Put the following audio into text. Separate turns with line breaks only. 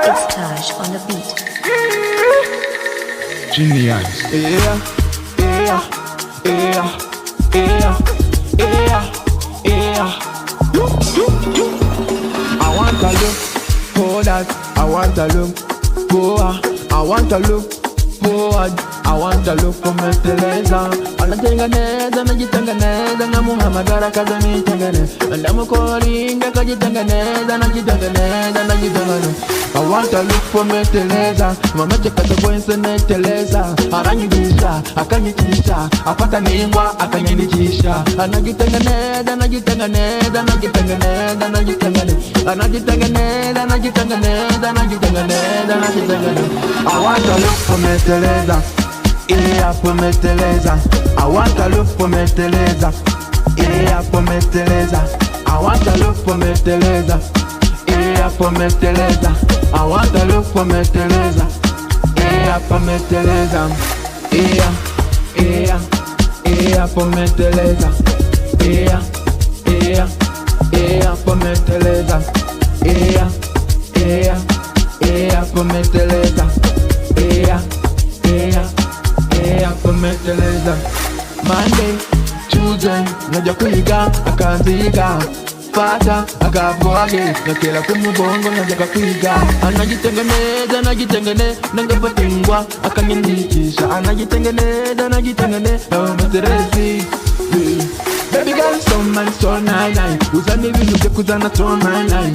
It's Taj on the beat.
Genius.
Yeah, yeah, yeah, yeah, yeah, yeah. I want to look for that. I want to look for. I want to look forward. I want to look for my Teresa. Anatengeneza najitengeneza na Muhammad kajanitengeneza. Ndamu koringa kajitengeneza najitengeneza najitengeneza. I want to look for my Teresa. Mama cheka toboinse na Teresa. Aranyigisha, akanyitisha, apata ningwa akanyandikisha. Anajitengeneza najitengeneza najitengeneza najitengeneza. Anajitengeneza najitengeneza najitengeneza najitengeneza. I want to look for my Teresa. Yeah, for me Teresa. I want to look for me Teresa. Yeah, for me Teresa. I want to look for me Teresa. Yeah, for me Teresa. I want to look for me Teresa. Yeah, for me Teresa. Yeah, yeah, yeah, for me Teresa. Yeah, yeah, yeah, for me Teresa. Yeah, yeah, yeah, for me Teresa. Yeah, yeah. For me Teresa. Monday, Tuesday, naja kuiga, akaanziga. Fata, akavuage, nakela kumubongo, naja kuiga. Anajitengeneza, najitengeneza, nangapatingwa, akanyandikisha. Anajitengeneza, najitengeneza, oh Teresi. Baby girl, so man, so nice. Uzani vinuke kuzana, so my life.